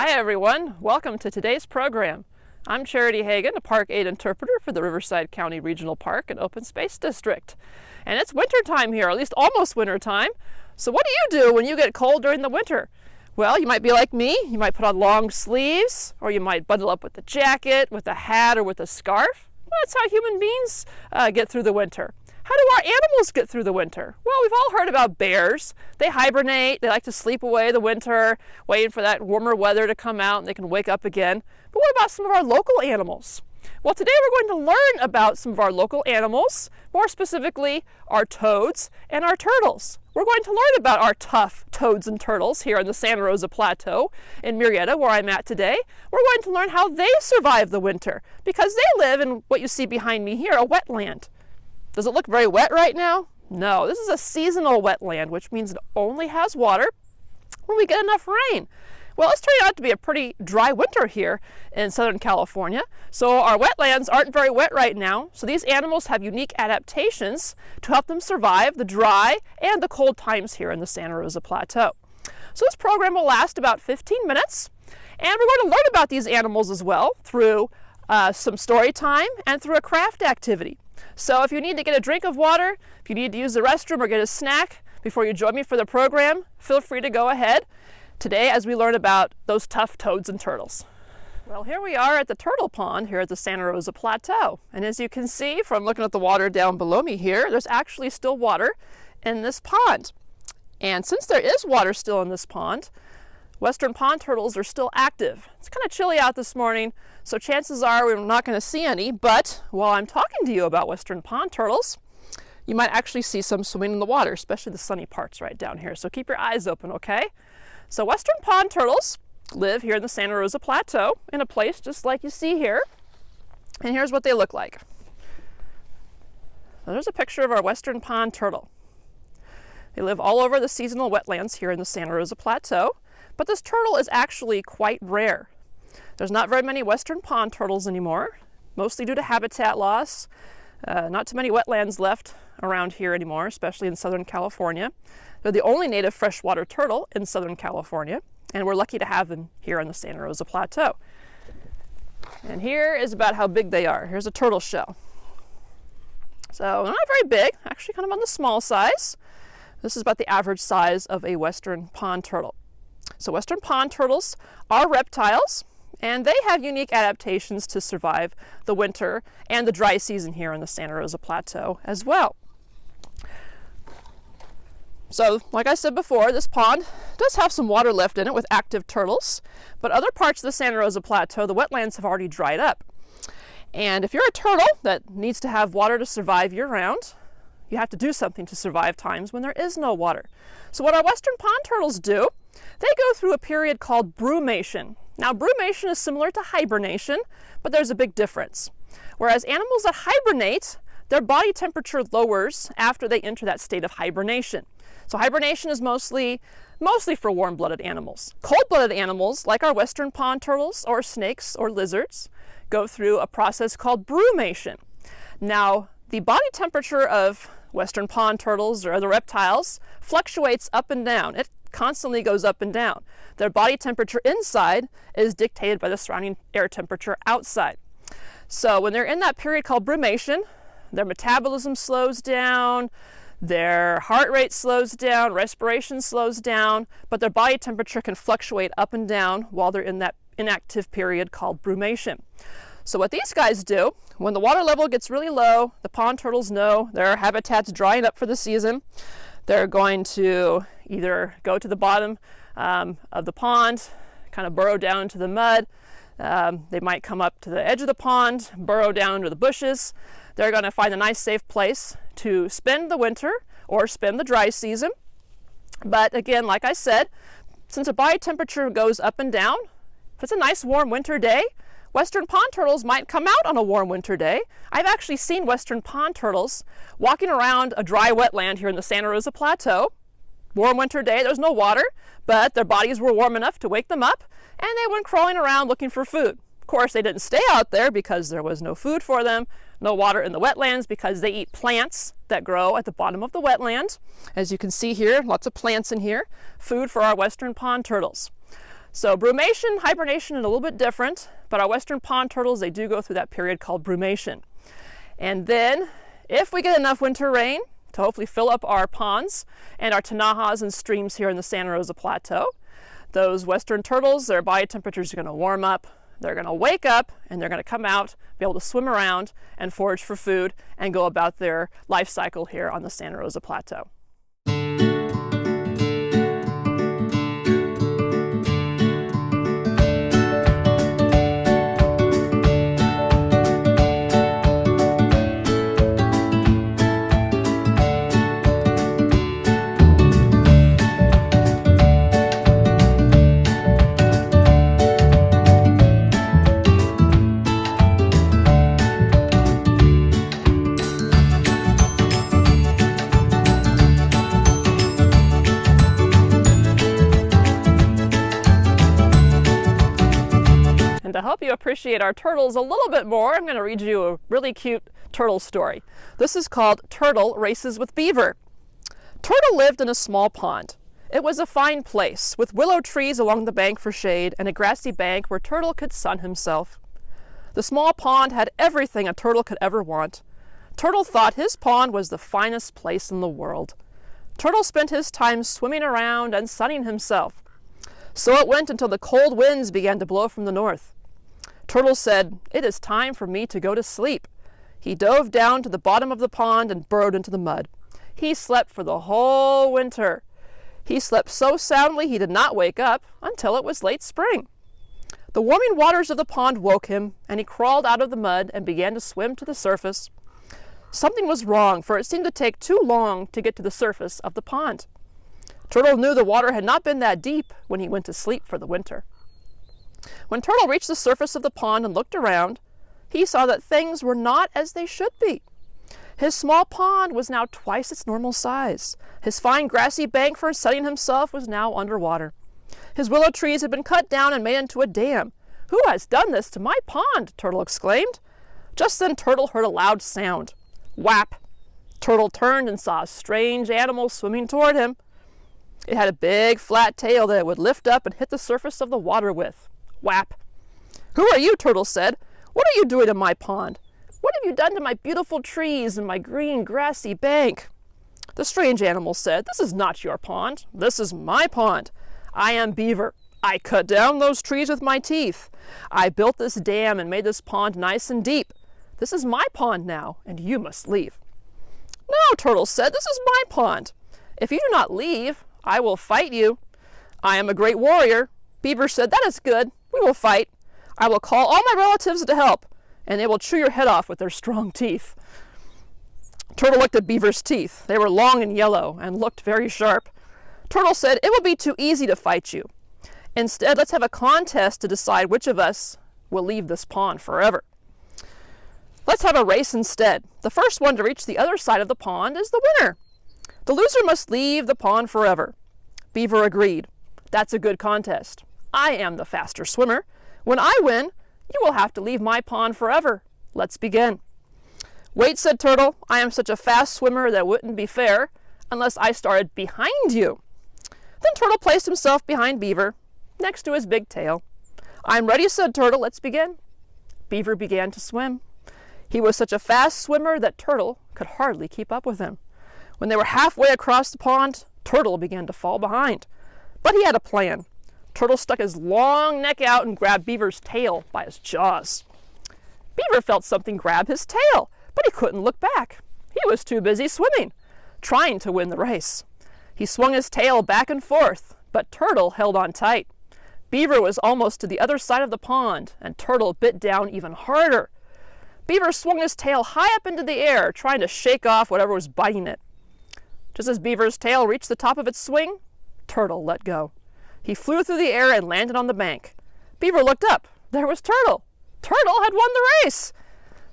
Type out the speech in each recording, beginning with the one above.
Hi everyone, welcome to today's program. I'm Charity Hagen, a Park Aid interpreter for the Riverside County Regional Park and Open Space District. And it's winter time here, at least almost winter time. So what do you do when you get cold during the winter? Well, you might be like me, you might put on long sleeves, or you might bundle up with a jacket, with a hat, or with a scarf. Well, that's how human beings get through the winter. How do our animals get through the winter? Well, we've all heard about bears. They hibernate, they like to sleep away the winter, waiting for that warmer weather to come out and they can wake up again. But what about some of our local animals? Well, today we're going to learn about some of our local animals, more specifically our toads and our turtles. We're going to learn about our tough toads and turtles here in the Santa Rosa Plateau in Murrieta, where I'm at today. We're going to learn how they survive the winter because they live in what you see behind me here, a wetland. Does it look very wet right now? No, this is a seasonal wetland, which means it only has water when we get enough rain. Well, it's turning out to be a pretty dry winter here in Southern California. So our wetlands aren't very wet right now. So these animals have unique adaptations to help them survive the dry and the cold times here in the Santa Rosa Plateau. So this program will last about 15 minutes. And we're going to learn about these animals as well through some story time and through a craft activity. So if you need to get a drink of water, if you need to use the restroom or get a snack before you join me for the program, feel free to go ahead today as we learn about those tough toads and turtles. Well, here we are at the turtle pond here at the Santa Rosa Plateau. And as you can see from looking at the water down below me here, there's actually still water in this pond. And since there is water still in this pond, western pond turtles are still active. It's kind of chilly out this morning, so chances are we're not going to see any, but while I'm talking to you about western pond turtles, you might actually see some swimming in the water, especially the sunny parts right down here. So keep your eyes open, okay? So western pond turtles live here in the Santa Rosa Plateau in a place just like you see here. And here's what they look like. Now, there's a picture of our western pond turtle. They live all over the seasonal wetlands here in the Santa Rosa Plateau. But this turtle is actually quite rare. There's not very many western pond turtles anymore, mostly due to habitat loss. Not too many wetlands left around here anymore, especially in Southern California. They're the only native freshwater turtle in Southern California, and we're lucky to have them here on the Santa Rosa Plateau. And here is about how big they are. Here's a turtle shell. So they're not very big, actually kind of on the small size. This is about the average size of a western pond turtle. So western pond turtles are reptiles, and they have unique adaptations to survive the winter and the dry season here in the Santa Rosa Plateau as well. So, like I said before, this pond does have some water left in it with active turtles, but other parts of the Santa Rosa Plateau, the wetlands have already dried up. And if you're a turtle that needs to have water to survive year-round, you have to do something to survive times when there is no water. So what our western pond turtles do, they go through a period called brumation. Now, brumation is similar to hibernation, but there's a big difference. Whereas animals that hibernate, their body temperature lowers after they enter that state of hibernation. So hibernation is mostly for warm-blooded animals. Cold-blooded animals, like our western pond turtles or snakes or lizards, go through a process called brumation. Now, the body temperature of western pond turtles or other reptiles fluctuates up and down. It constantly goes up and down. Their body temperature inside is dictated by the surrounding air temperature outside. So when they're in that period called brumation, their metabolism slows down, their heart rate slows down, respiration slows down, but their body temperature can fluctuate up and down while they're in that inactive period called brumation. So what these guys do, when the water level gets really low, the pond turtles know their habitat's drying up for the season. They're going to either go to the bottom of the pond, kind of burrow down into the mud. They might come up to the edge of the pond, burrow down under the bushes. They're going to find a nice safe place to spend the winter or spend the dry season. But again, like I said, since the body temperature goes up and down, if it's a nice warm winter day, western pond turtles might come out on a warm winter day. I've actually seen western pond turtles walking around a dry wetland here in the Santa Rosa Plateau. Warm winter day, there's no water, but their bodies were warm enough to wake them up, and they went crawling around looking for food. Of course, they didn't stay out there because there was no food for them, no water in the wetlands because they eat plants that grow at the bottom of the wetland. As you can see here, lots of plants in here, food for our western pond turtles. So brumation, hibernation is a little bit different, but our western pond turtles, they do go through that period called brumation. And then if we get enough winter rain to hopefully fill up our ponds and our tanajas and streams here in the Santa Rosa Plateau, those western turtles, their body temperatures are going to warm up, they're going to wake up, and they're going to come out, be able to swim around and forage for food and go about their life cycle here on the Santa Rosa Plateau. And to help you appreciate our turtles a little bit more, I'm going to read you a really cute turtle story. This is called Turtle Races with Beaver. Turtle lived in a small pond. It was a fine place, with willow trees along the bank for shade and a grassy bank where Turtle could sun himself. The small pond had everything a turtle could ever want. Turtle thought his pond was the finest place in the world. Turtle spent his time swimming around and sunning himself. So it went until the cold winds began to blow from the north. Turtle said, "It is time for me to go to sleep." He dove down to the bottom of the pond and burrowed into the mud. He slept for the whole winter. He slept so soundly he did not wake up until it was late spring. The warming waters of the pond woke him, and he crawled out of the mud and began to swim to the surface. Something was wrong, for it seemed to take too long to get to the surface of the pond. Turtle knew the water had not been that deep when he went to sleep for the winter. When Turtle reached the surface of the pond and looked around, he saw that things were not as they should be. His small pond was now twice its normal size. His fine grassy bank for sunning himself was now underwater. His willow trees had been cut down and made into a dam. "Who has done this to my pond?" Turtle exclaimed. Just then Turtle heard a loud sound. Whap! Turtle turned and saw a strange animal swimming toward him. It had a big flat tail that it would lift up and hit the surface of the water with. Whap! "Who are you?" Turtle said. "What are you doing in my pond? What have you done to my beautiful trees and my green grassy bank?" The strange animal said, "This is not your pond. This is my pond. I am Beaver. I cut down those trees with my teeth. I built this dam and made this pond nice and deep. This is my pond now, and you must leave." "No," Turtle said, "this is my pond. If you do not leave, I will fight you. I am a great warrior." Beaver said, "That is good. We will fight. I will call all my relatives to help, and they will chew your head off with their strong teeth." Turtle looked at Beaver's teeth. They were long and yellow and looked very sharp. Turtle said, "It will be too easy to fight you. Instead, let's have a contest to decide which of us will leave this pond forever. Let's have a race instead. The first one to reach the other side of the pond is the winner. The loser must leave the pond forever." Beaver agreed. "That's a good contest. I am the faster swimmer. When I win, you will have to leave my pond forever. Let's begin." "Wait," said Turtle. "I am such a fast swimmer that wouldn't be fair unless I started behind you." Then Turtle placed himself behind Beaver, next to his big tail. "I'm ready," said Turtle. "Let's begin." Beaver began to swim. He was such a fast swimmer that Turtle could hardly keep up with him. When they were halfway across the pond, Turtle began to fall behind. But he had a plan. Turtle stuck his long neck out and grabbed Beaver's tail by his jaws. Beaver felt something grab his tail, but he couldn't look back. He was too busy swimming, trying to win the race. He swung his tail back and forth, but Turtle held on tight. Beaver was almost to the other side of the pond, and Turtle bit down even harder. Beaver swung his tail high up into the air, trying to shake off whatever was biting it. Just as Beaver's tail reached the top of its swing, Turtle let go. He flew through the air and landed on the bank. Beaver looked up. There was Turtle. Turtle had won the race.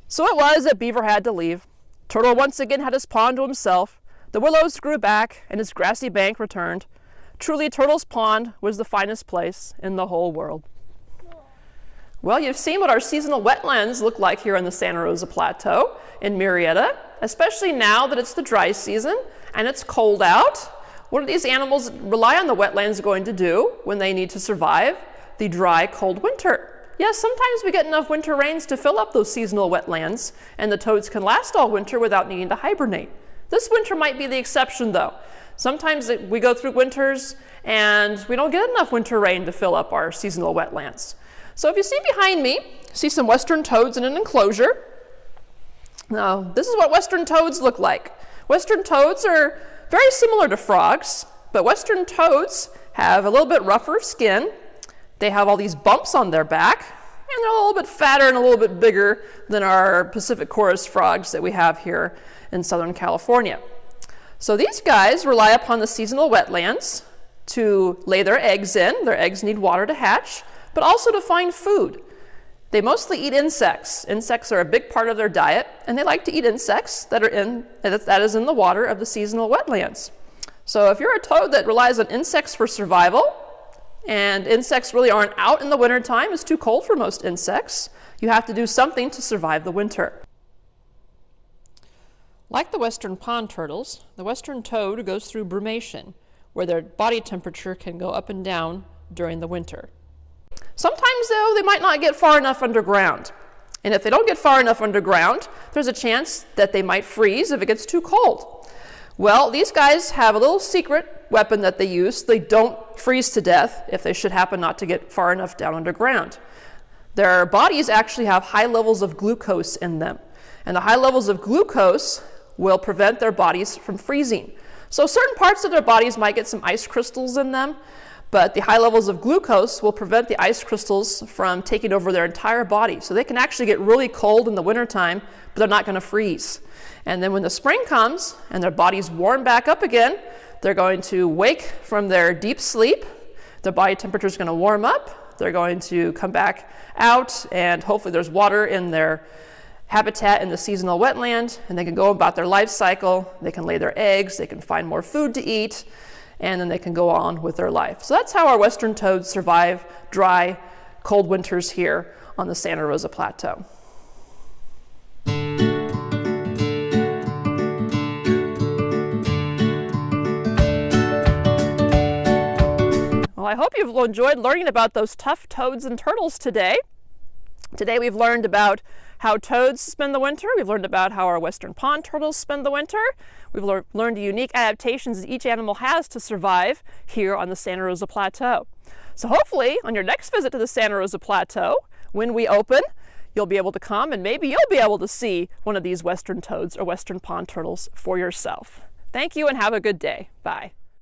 So it was that Beaver had to leave. Turtle once again had his pond to himself. The willows grew back, and his grassy bank returned. Truly, Turtle's pond was the finest place in the whole world. Well, you've seen what our seasonal wetlands look like here on the Santa Rosa Plateau in Murrieta, especially now that it's the dry season and it's cold out. What are these animals that rely on the wetlands going to do when they need to survive the dry, cold winter? Yes, sometimes we get enough winter rains to fill up those seasonal wetlands, and the toads can last all winter without needing to hibernate. This winter might be the exception, though. Sometimes we go through winters and we don't get enough winter rain to fill up our seasonal wetlands. So if you see behind me, see some western toads in an enclosure. Now, this is what western toads look like. Western toads are very similar to frogs, but western toads have a little bit rougher skin. They have all these bumps on their back, and they're a little bit fatter and a little bit bigger than our Pacific chorus frogs that we have here in Southern California. So these guys rely upon the seasonal wetlands to lay their eggs in. Their eggs need water to hatch, but also to find food. They mostly eat insects. Insects are a big part of their diet, and they like to eat insects that is in the water of the seasonal wetlands. So if you're a toad that relies on insects for survival, and insects really aren't out in the wintertime, it's too cold for most insects, you have to do something to survive the winter. Like the western pond turtles, the western toad goes through brumation, where their body temperature can go up and down during the winter. Sometimes, though, they might not get far enough underground. And if they don't get far enough underground, there's a chance that they might freeze if it gets too cold. Well, these guys have a little secret weapon that they use. They don't freeze to death if they should happen not to get far enough down underground. Their bodies actually have high levels of glucose in them. And the high levels of glucose will prevent their bodies from freezing. So certain parts of their bodies might get some ice crystals in them, but the high levels of glucose will prevent the ice crystals from taking over their entire body. So they can actually get really cold in the wintertime, but they're not going to freeze. And then when the spring comes and their bodies warm back up again, they're going to wake from their deep sleep. Their body temperature is going to warm up. They're going to come back out, and hopefully there's water in their habitat in the seasonal wetland, and they can go about their life cycle. They can lay their eggs, they can find more food to eat, and then they can go on with their life. So that's how our western toads survive dry, cold winters here on the Santa Rosa Plateau. Well, I hope you've enjoyed learning about those tough toads and turtles today. Today we've learned about how toads spend the winter. We've learned about how our western pond turtles spend the winter. We've learned the unique adaptations that each animal has to survive here on the Santa Rosa Plateau. So hopefully on your next visit to the Santa Rosa Plateau, when we open, you'll be able to come and maybe you'll be able to see one of these western toads or western pond turtles for yourself. Thank you and have a good day. Bye.